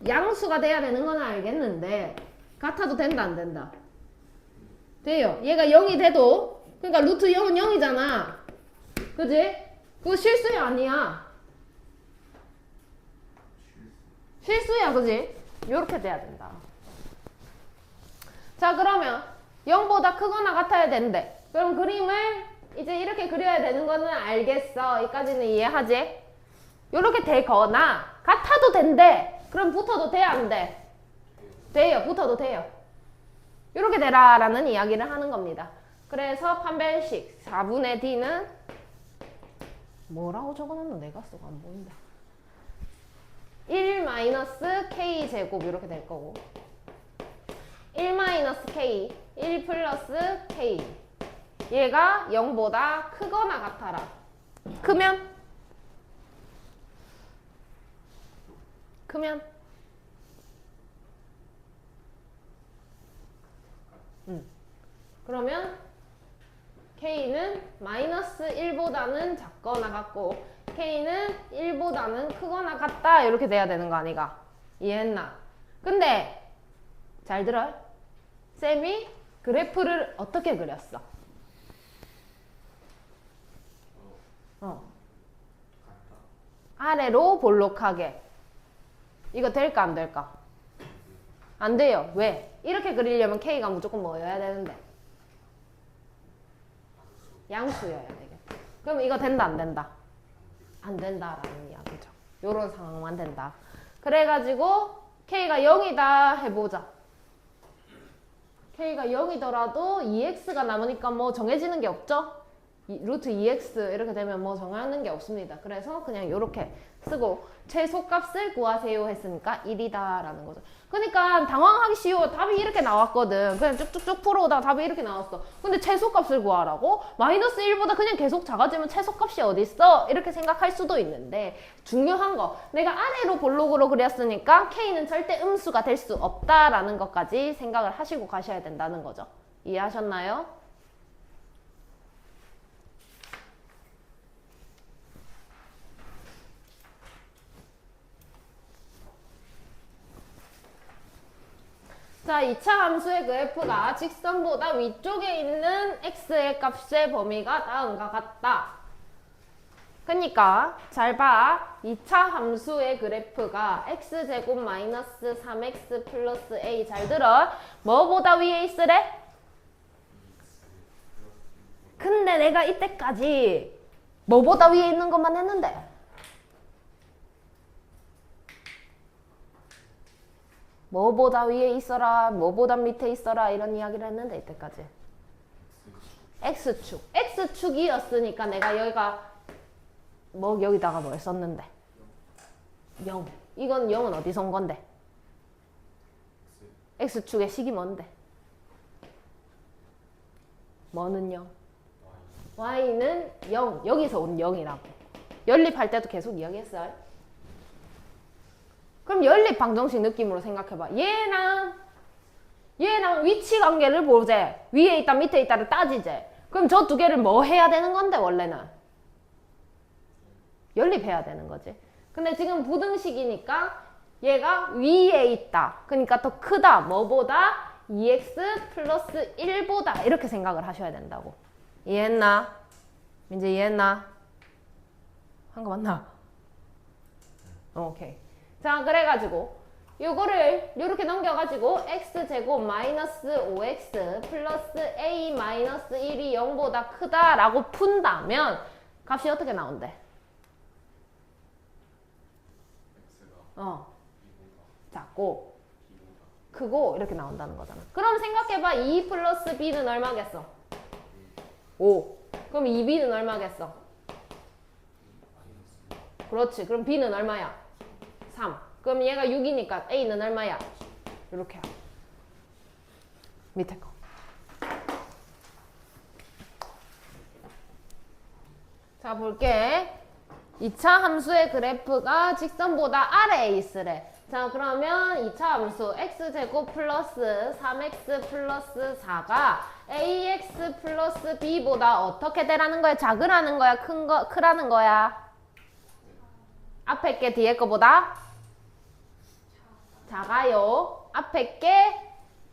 양수가 돼야 되는 건 알겠는데 같아도 된다, 안 된다? 돼요. 얘가 0이 돼도, 그러니까 루트 0은 0이잖아. 그지? 그거 실수야, 아니야? 실수야, 그지? 요렇게 돼야 된다. 자, 그러면 0보다 크거나 같아야 된대. 그럼 그림을 이제 이렇게 그려야 되는 거는 알겠어. 여기까지는 이해하지? 요렇게 되거나 같아도 된대. 그럼 붙어도 돼, 안 돼? 돼요. 붙어도 돼요. 요렇게 되라라는 이야기를 하는 겁니다. 그래서 판별식 4분의 d는 뭐라고 적어놨노? 내가 써가 안 보인다. 1 마이너스 k제곱 이렇게 될 거고 1 마이너스 k 1 플러스 k 얘가 0보다 크거나 같아라. 크면 그러면 k는 마이너스 1보다는 작거나 같고 k는 1보다는 크거나 같다. 이렇게 돼야 되는 거 아니가? 이해했나? 근데 잘 들어. 쌤이 그래프를 어떻게 그렸어? 아래로 볼록하게. 이거 될까 안 될까? 안 돼요. 왜? 이렇게 그리려면 k가 무조건 뭐여야 되는데? 양수여야 되겠다. 그럼 이거 된다 안 된다? 안 된다라는 이야기죠. 요런 상황만 된다. 그래가지고 k가 0이다 해보자. k가 0이더라도 2x가 남으니까 뭐 정해지는 게 없죠? 루트 2x 이렇게 되면 뭐 정하는 게 없습니다. 그래서 그냥 이렇게 쓰고 최소값을 구하세요 했으니까 1이다 라는 거죠. 그러니까 당황하기 쉬워. 답이 이렇게 나왔거든. 그냥 쭉쭉쭉 풀어오다가 답이 이렇게 나왔어. 근데 최소값을 구하라고? 마이너스 1보다 그냥 계속 작아지면 최소값이 어딨어? 이렇게 생각할 수도 있는데 중요한 거, 내가 아래로 볼록으로 그렸으니까 k는 절대 음수가 될 수 없다라는 것까지 생각을 하시고 가셔야 된다는 거죠. 이해하셨나요? 자, 2차 함수의 그래프가 직선보다 위쪽에 있는 x의 값의 범위가 다음과 같다. 그러니까 잘 봐. 2차 함수의 그래프가 x제곱 마이너스 3x 플러스 a. 잘 들어. 뭐보다 위에 있으래? 근데 내가 이때까지 뭐보다 위에 있는 것만 했는데 뭐보다 위에 있어라, 뭐보다 밑에 있어라 이런 이야기를 했는데 이때까지 x축. x축이었으니까 내가 여기가 뭐 여기다가 뭘 썼는데 0. 이건 0은 어디서 온 건데? x축의 식이 뭔데? 뭐는 0? y는 0. 여기서 온 0이라고. 연립할 때도 계속 이야기했어요. 그럼 연립 방정식 느낌으로 생각해봐. 얘랑 위치 관계를 보재. 위에 있다 밑에 있다를 따지재. 그럼 저 두 개를 뭐 해야 되는 건데 원래는? 연립해야 되는 거지. 근데 지금 부등식이니까 얘가 위에 있다. 그러니까 더 크다. 뭐보다? 2x 플러스 1보다. 이렇게 생각을 하셔야 된다고. 이해했나? 민재 이해했나? 한 거 맞나? 오케이. 자, 그래가지고 요거를 요렇게 넘겨가지고 x제곱 마이너스 5x 플러스 a 마이너스 1이 0보다 크다라고 푼다면 값이 어떻게 나온대? 작고 크고 이렇게 나온다는 거잖아. 그럼 생각해봐. 2 플러스 b는 얼마겠어? 5. 그럼 2b는 얼마겠어? 그렇지. 그럼 b는 얼마야? 3. 그럼 얘가 6이니까 a는 얼마야? 이렇게. 밑에 거. 자, 볼게. 2차 함수의 그래프가 직선보다 아래에 있으래. 자, 그러면 2차 함수 x제곱 플러스 3x 플러스 4가 ax 플러스 b보다 어떻게 되라는 거야? 작으라는 거야? 크라는 거야? 앞에 게 뒤에 거보다 작아요. 앞에 게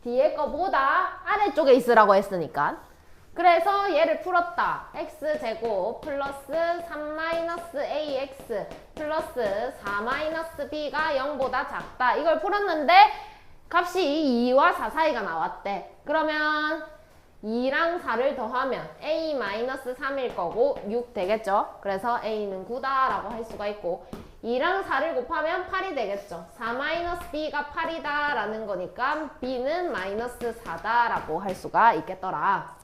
뒤에 거보다 아래쪽에 있으라고 했으니까. 그래서 얘를 풀었다. x제곱 플러스 3-ax 플러스 4-b가 0보다 작다. 이걸 풀었는데 값이 2와 4 사이가 나왔대. 그러면 2랑 4를 더하면 a-3일 거고 6 되겠죠. 그래서 a는 9다 라고 할 수가 있고 2랑 4를 곱하면 8이 되겠죠. 4-b가 8이다 라는 거니까 b는 마이너스 4다 라고 할 수가 있겠더라.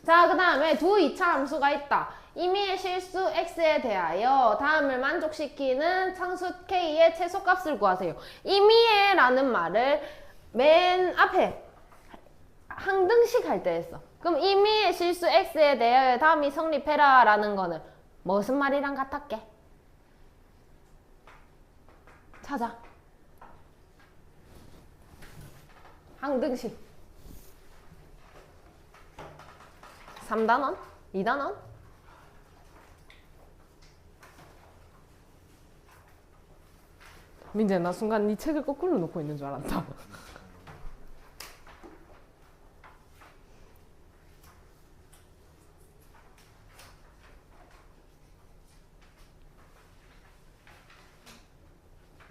자, 그 다음에 두 2차 함수가 있다. 임의의 실수 x에 대하여 다음을 만족시키는 상수 k의 최소값을 구하세요. 임의의 라는 말을 맨 앞에 항등식 할 때 했어. 그럼 임의의 실수 x에 대하여 다음이 성립해라 라는 거는 무슨 말이랑 같았게? 찾아. 항등식. 3단원? 2단원? 민재, 나 순간 네 책을 거꾸로 놓고 있는 줄 알았다.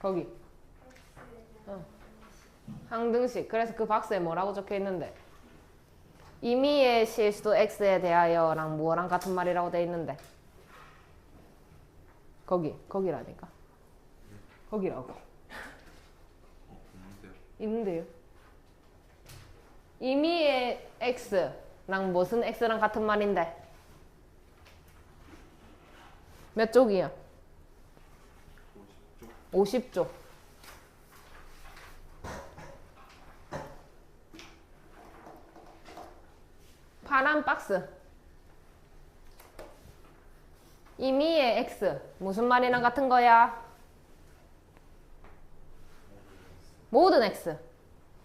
거기. 항등식. 그래서 그 박스에 뭐라고 적혀 있는데? 임의의 실수 x에 대하여랑 뭐랑 같은 말이라고 돼 있는데? 거기라니까. 거기라고. 있는데요. 임의의 x랑 무슨 x랑 같은 말인데? 몇 쪽이야? 50쪽. 파란 박스. 임의의 x 무슨 말이랑 같은 거야? 모든 x.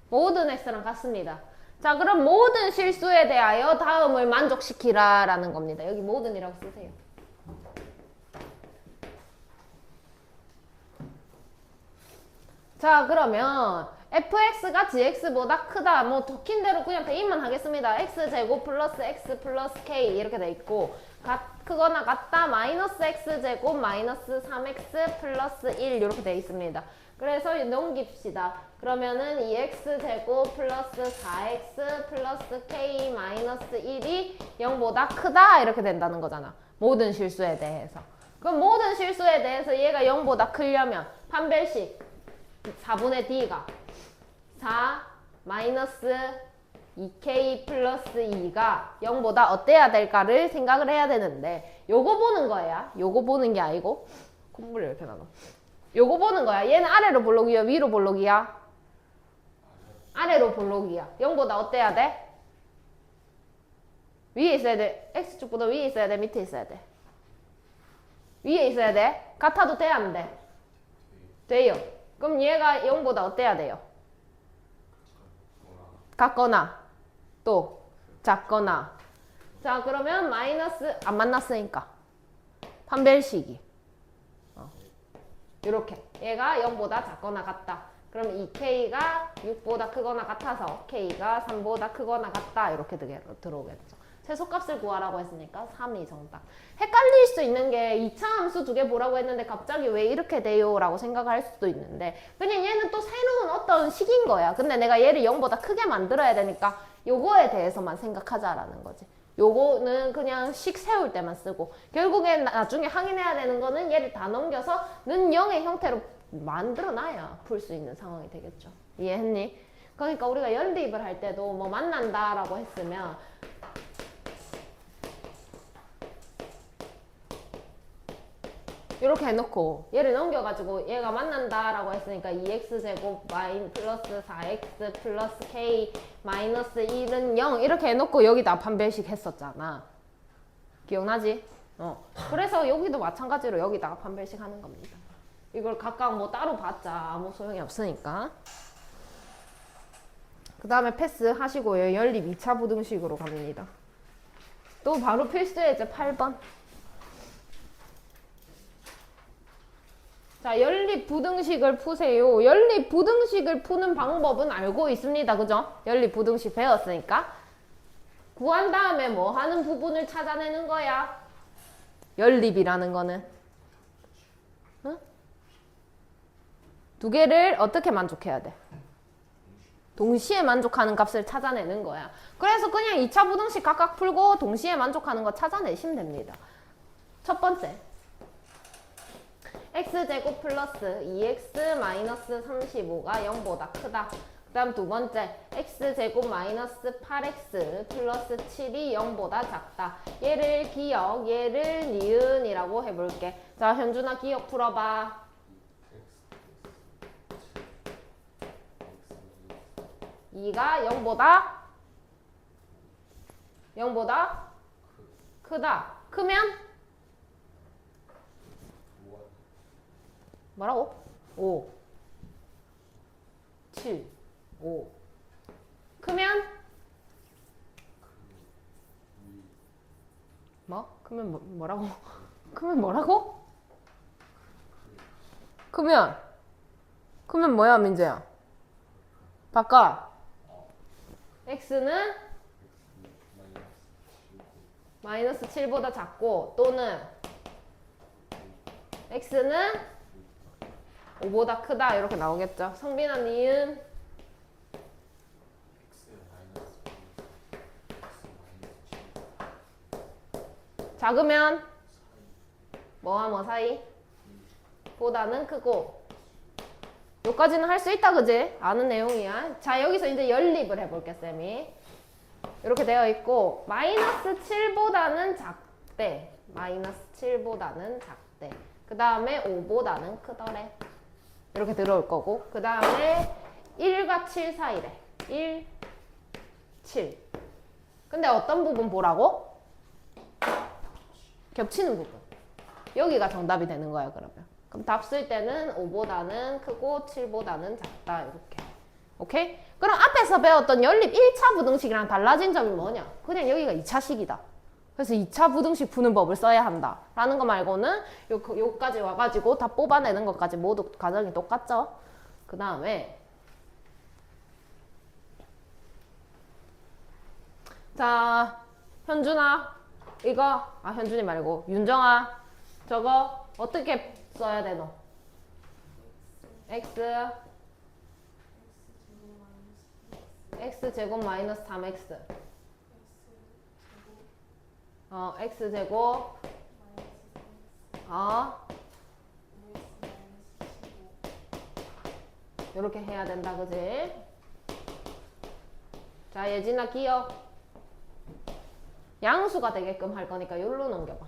모든 x랑 같습니다. 자, 그럼 모든 실수에 대하여 다음을 만족시키라 라는 겁니다. 여기 모든이라고 쓰세요. 자, 그러면 fx가 gx보다 크다. 뭐 적힌 대로 그냥 대입만 하겠습니다. x제곱 플러스 x 플러스 k 이렇게 돼 있고 크거나 같다 마이너스 x제곱 마이너스 3x 플러스 1 이렇게 돼 있습니다. 그래서 넘깁시다. 그러면은 2x제곱 플러스 4x 플러스 k 마이너스 1이 0보다 크다 이렇게 된다는 거잖아. 모든 실수에 대해서. 그럼 모든 실수에 대해서 얘가 0보다 크려면 판별식 4분의 d가 4 마이너스 2k 플러스 2가 0보다 어때야 될까를 생각을 해야 되는데 요거 보는 거야. 요거 보는 게 아니고 콧물이 이렇게 나가. 요거 보는 거야. 얘는 아래로 볼록이야? 위로 볼록이야? 아래로 볼록이야. 0보다 어때야 돼? 위에 있어야 돼. x축보다 위에 있어야 돼? 밑에 있어야 돼? 위에 있어야 돼? 같아도 돼? 안 돼? 돼요. 그럼 얘가 0보다 어때야 돼요? 같거나 또 작거나. 자, 그러면 마이너스 안 만났으니까 판별식이 이렇게 얘가 0보다 작거나 같다. 그럼 이 k가 6보다 크거나 같아서 k가 3보다 크거나 같다 이렇게 들어오겠죠. 최소값을 구하라고 했으니까 3이 정답. 헷갈릴 수 있는 게 2차 함수 두 개 보라고 했는데 갑자기 왜 이렇게 돼요? 라고 생각할 수도 있는데 그냥 얘는 또 새로운 어떤 식인 거야. 근데 내가 얘를 0보다 크게 만들어야 되니까 요거에 대해서만 생각하자라는 거지. 요거는 그냥 식 세울 때만 쓰고 결국엔 나중에 확인해야 되는 거는 얘를 다 넘겨서 는 0의 형태로 만들어놔야 풀 수 있는 상황이 되겠죠. 이해했니? 그러니까 우리가 연립을 할 때도 뭐 만난다라고 했으면 이렇게 해놓고 얘를 넘겨가지고 얘가 만난다라고 했으니까 2x제곱 플러스 4x 플러스 k 마이너스 1은 0 이렇게 해놓고 여기다 판별식 했었잖아. 기억나지? 그래서 여기도 마찬가지로 여기다가 판별식 하는 겁니다. 이걸 각각 뭐 따로 봤자 아무 소용이 없으니까. 그 다음에 패스 하시고요. 연립 2차 부등식으로 갑니다. 또 바로 필수예제 8번. 자, 연립 부등식을 푸세요. 연립 부등식을 푸는 방법은 알고 있습니다. 그죠? 연립 부등식 배웠으니까. 구한 다음에 뭐 하는 부분을 찾아내는 거야? 연립이라는 거는. 응? 두 개를 어떻게 만족해야 돼? 동시에 만족하는 값을 찾아내는 거야. 그래서 그냥 2차 부등식 각각 풀고 동시에 만족하는 거 찾아내시면 됩니다. 첫 번째. x제곱 플러스 2x 마이너스 35가 0보다 크다. 그 다음 두 번째. x제곱 마이너스 8x 플러스 7이 0보다 작다. 얘를 기억, 얘를 니은이라고 해볼게. 자, 현준아 기억 풀어봐. 2가 0보다 크다. 크면 뭐라고? 5 7 5 크면 뭐? 크면 뭐라고? 크면 뭐라고? 크면 뭐야 민재야? 바꿔. x는 마이너스 7보다 작고 또는 x는 5보다 크다 이렇게 나오겠죠. 성빈아 니은 작으면 뭐와 뭐 사이? 보다는 크고 여기까지는 할 수 있다 그지? 아는 내용이야. 자 여기서 이제 연립을 해볼게 쌤이. 이렇게 되어 있고 마이너스 7보다는 작대. 마이너스 7보다는 작대. 그 다음에 5보다는 크더래. 이렇게 들어올 거고 그 다음에 1과 7 사이래. 1, 7. 근데 어떤 부분 보라고? 겹치는 부분. 여기가 정답이 되는 거야 그러면. 그럼 답 쓸 때는 5보다는 크고 7보다는 작다 이렇게. 오케이? 그럼 앞에서 배웠던 연립 1차 부등식이랑 달라진 점이 뭐냐? 그냥 여기가 2차식이다. 그래서 2차 부등식 푸는 법을 써야 한다 라는 거 말고는 요까지 와가지고 다 뽑아내는 것까지 모두 과정이 똑같죠? 그 다음에 자 현준아 이거 현준이 말고 윤정아 저거 어떻게 써야 돼 너? x제곱 마이너스 3x x제곱 이렇게 해야 된다 그지? 자 예진아 기억 양수가 되게끔 할 거니까 여기로 넘겨봐.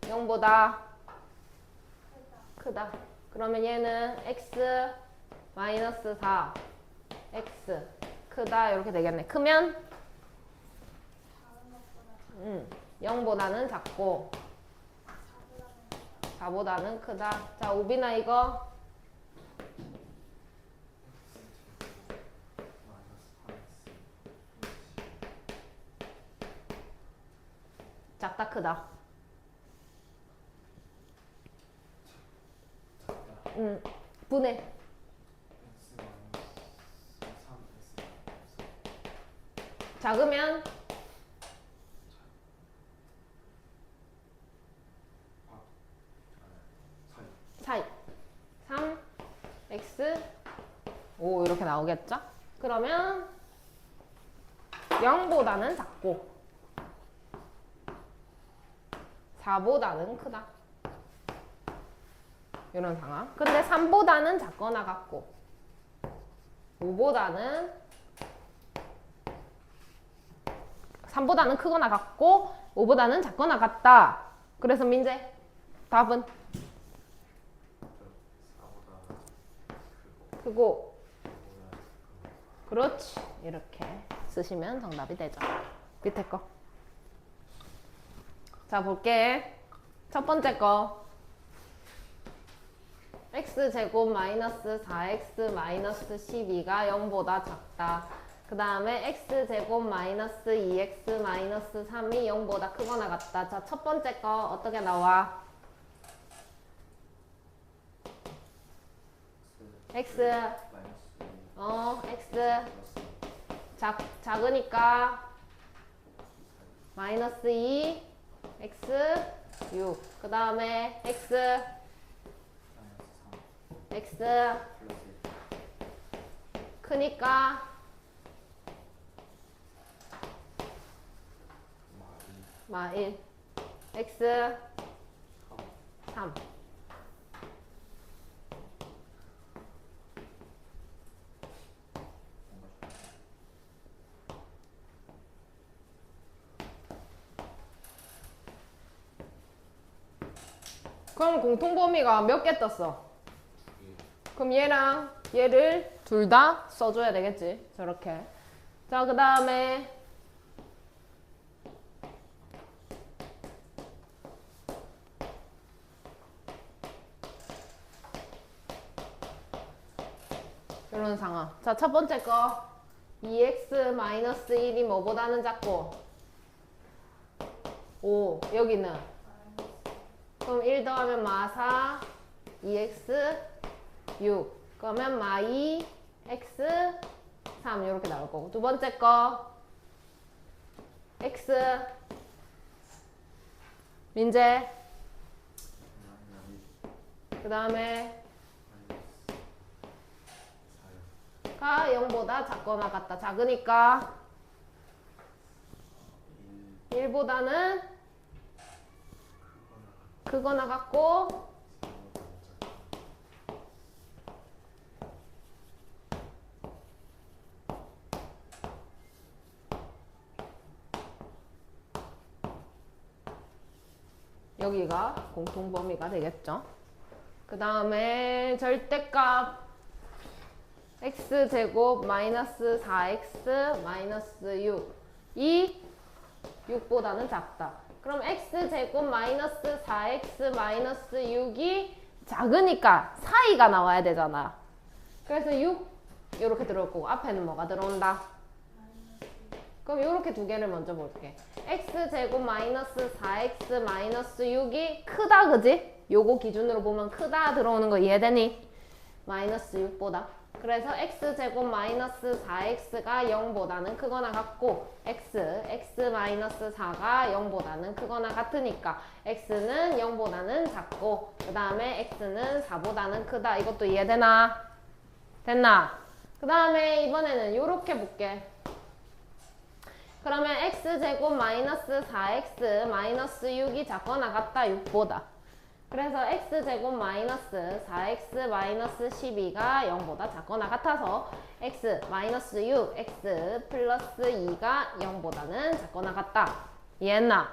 (0) 보다 크다. 그러면 얘는 x 마이너스 4 x 크다 이렇게 되겠네. 크면 0보다는 작고 4보다는 크다. 자 우빈아 이거 작다 크다. 분해. 작으면 사이 3 x 5 이렇게 나오겠죠? 그러면 0보다는 작고 4보다는 크다. 이런 상황. 근데 3보다는 작거나 같고 5보다는 3보다는 크거나 같고 5보다는 작거나 같다. 그래서 민재 답은 크고 그렇지. 이렇게 쓰시면 정답이 되죠. 밑에 거. 자, 볼게. 첫 번째 거. x제곱 마이너스 4x 마이너스 12가 0보다 작다. 그 다음에 x제곱 마이너스 2x 마이너스 3이 0보다 크거나 같다. 자, 첫 번째 거 어떻게 나와? x x 작으니까 마이너스 2 x 6. 그 다음에 x 크니까 마 1 x 3. 그럼 공통범위가 몇 개 떴어? 그럼 얘랑 얘를 둘 다 써줘야 되겠지. 저렇게. 자, 그 다음에 이런 상황. 자, 첫 번째 거 2x-1이 뭐보다는 작고 5. 여기는 그럼 1 더하면 마4 2x 6. 그러면 마2 x 3 이렇게 나올 거고. 두 번째 거 x 민재 그 다음에 가 0보다 작거나 같다. 작으니까 1보다는 크거나 같고 여기가 공통범위가 되겠죠. 그 다음에 절대값 x제곱 마이너스 4x 마이너스 6 이 6보다는 작다. 그럼 x제곱 마이너스 4x 마이너스 6이 작으니까 사이가 나와야 되잖아. 그래서 6 이렇게 들어올 거고 앞에는 뭐가 들어온다? 그럼 이렇게 두 개를 먼저 볼게. x제곱 마이너스 4x 마이너스 6이 크다, 그지? 요거 기준으로 보면 크다 들어오는 거 이해되니? 마이너스 6보다. 그래서 x제곱 마이너스 4x가 0보다는 크거나 같고 x 마이너스 4가 0보다는 크거나 같으니까 x는 0보다는 작고 그 다음에 x는 4보다는 크다. 이것도 이해되나? 됐나? 그 다음에 이번에는 요렇게 볼게. 그러면 x제곱 마이너스 4x 마이너스 6이 작거나 같다 6보다. 그래서 x제곱 마이너스 4x 마이너스 12가 0보다 작거나 같아서 x 마이너스 6 x 플러스 2가 0보다는 작거나 같다. 이해했나?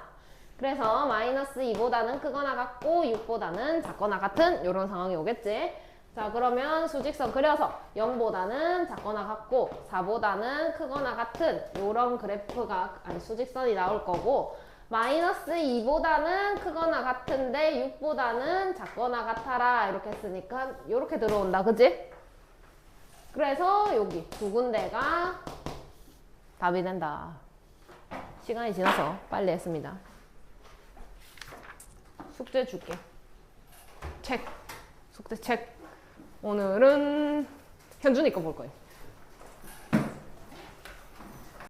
그래서 마이너스 2보다는 크거나 같고 6보다는 작거나 같은 이런 상황이 오겠지. 자, 그러면 수직선 그려서 0보다는 작거나 같고 4보다는 크거나 같은 이런 그래프가 아니 수직선이 나올 거고 마이너스 2보다는 크거나 같은데 6보다는 작거나 같아라 이렇게 했으니까 이렇게 들어온다. 그지? 그래서 여기 두 군데가 답이 된다. 시간이 지나서 빨리 했습니다. 숙제 줄게. 책. 숙제 책. 오늘은 현준이 거 볼 거예요.